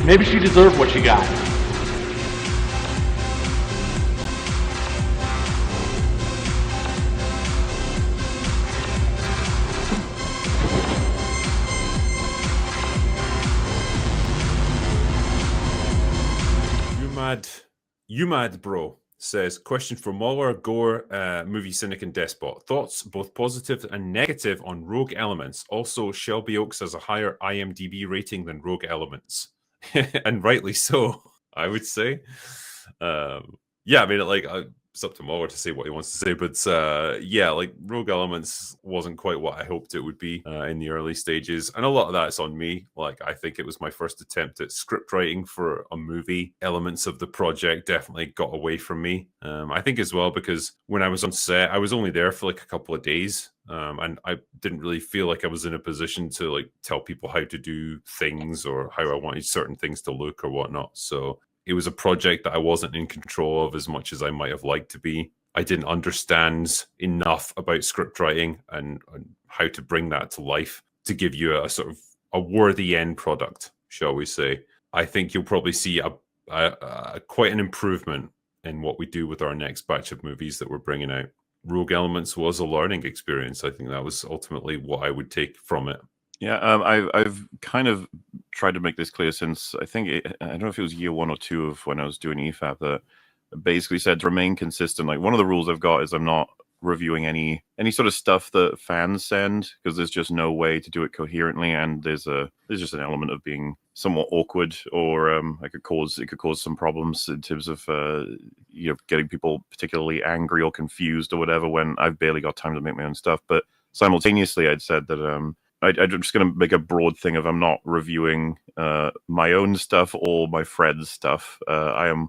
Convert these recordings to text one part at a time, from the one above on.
Maybe she deserved what she got. You mad bro says, question for Mauler, Gore, movie cynic and despot. Thoughts, both positive and negative, on Rogue Elements. Also, Shelby Oaks has a higher IMDb rating than Rogue Elements. And rightly so, I would say. Yeah, I mean, it's up to Mauler to say what he wants to say, but yeah, like Rogue Elements wasn't quite what I hoped it would be in the early stages, and a lot of that's on me. Like, I think it was my first attempt at script writing for a movie. Elements of the project definitely got away from me. I think as well because when I was on set, I was only there for like a couple of days, and I didn't really feel like I was in a position to like tell people how to do things or how I wanted certain things to look or whatnot. So it was a project that I wasn't in control of as much as I might have liked to be. I didn't understand enough about script writing and how to bring that to life to give you a sort of a worthy end product, shall we say. I think you'll probably see quite an improvement in what we do with our next batch of movies that we're bringing out. Rogue Elements was a learning experience. I think that was ultimately what I would take from it. Yeah, I've kind of tried to make this clear since I don't know if it was year 1 or 2 of when I was doing EFAP, that basically said to remain consistent. Like, one of the rules I've got is I'm not reviewing any sort of stuff that fans send, because there's just no way to do it coherently, and there's just an element of being somewhat awkward, or it could cause some problems in terms of getting people particularly angry or confused or whatever when I've barely got time to make my own stuff. But simultaneously, I'd said that I'm just going to make a broad thing of I'm not reviewing my own stuff or my friends' stuff. I'd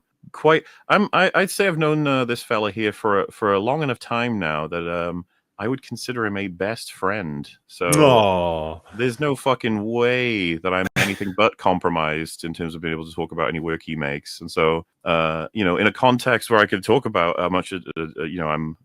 say I've known this fella here for a long enough time now that I would consider him a best friend. So Aww. There's no fucking way that I'm anything but compromised in terms of being able to talk about any work he makes. And so, in a context where I could talk about how much, I'm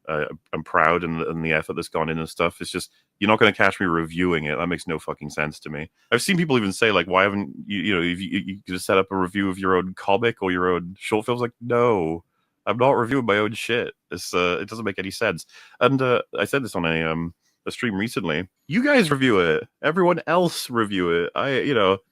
proud and the effort that's gone in and stuff, it's just, you're not going to catch me reviewing it. That makes no fucking sense to me. I've seen people even say, like, why haven't if you just set up a review of your own comic or your own short films? Like, no, I'm not reviewing my own shit. It doesn't make any sense. And I said this on a stream recently. You guys review it. Everyone else review it. I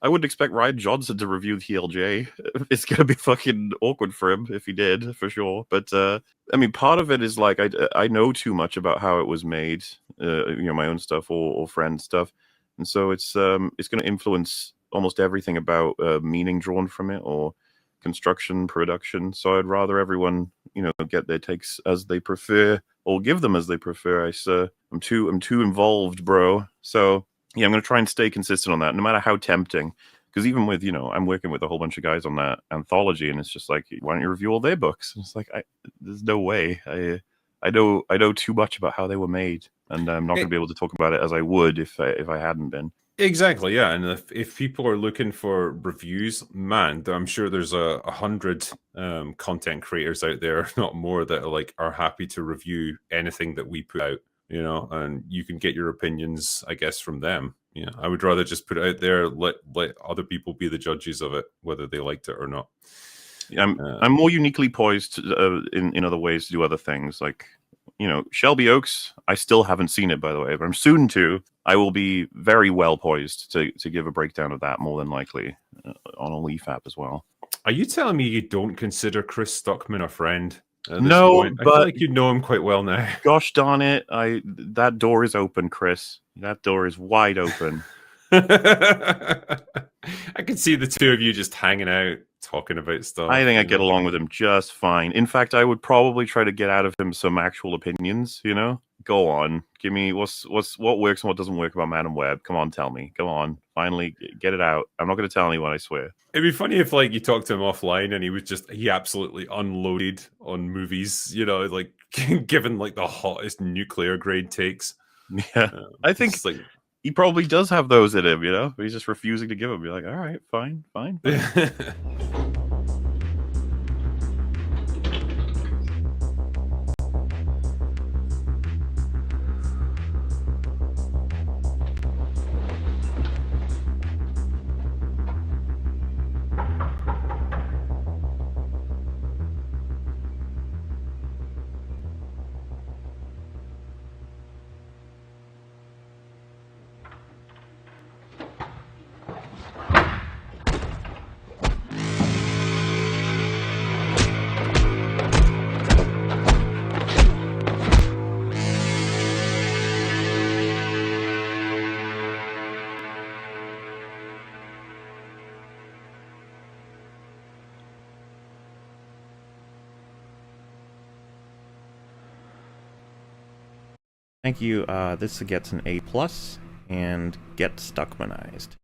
wouldn't expect Ryan Johnson to review the LJ. It's gonna be fucking awkward for him if he did, for sure. But I mean, part of it is like I know too much about how it was made. My own stuff or friend stuff, and so it's going to influence almost everything about meaning drawn from it or construction, production. So I'd rather everyone, get their takes as they prefer, or give them as they prefer. I'm too involved, bro. So yeah, I'm going to try and stay consistent on that, no matter how tempting. Because even with, I'm working with a whole bunch of guys on that anthology, and it's just like, why don't you review all their books? And it's like, there's no way. I know too much about how they were made, and I'm not going to be able to talk about it as I would if I hadn't been. Exactly, yeah. And if people are looking for reviews, man, I'm sure there's 100 content creators out there, if not more, that are happy to review anything that we put out, and you can get your opinions, I guess, from them. I would rather just put it out there, let other people be the judges of it, whether they liked it or not. I'm more uniquely poised in other ways to do other things, like, Shelby Oaks. I still haven't seen it, by the way, but I'm soon to. I will be very well poised to give a breakdown of that, more than likely, on a LeafApp as well. Are you telling me you don't consider Chris Stuckmann a friend? No, I feel like you know him quite well now. Gosh darn it! That door is open, Chris. That door is wide open. I can see the two of you just hanging out, talking about stuff. I think I get along with him just fine. In fact, I would probably try to get out of him some actual opinions. Go on, give me what works and what doesn't work about Madam Web. Come on, tell me. Come on, finally get it out. I'm not going to tell anyone, I swear. It'd be funny if you talked to him offline and he absolutely unloaded on movies. Given the hottest nuclear grade takes. Yeah, I think he probably does have those in him, He's just refusing to give them. You're like, all right, fine. Thank you. This gets an A+, and get Stuckmanized.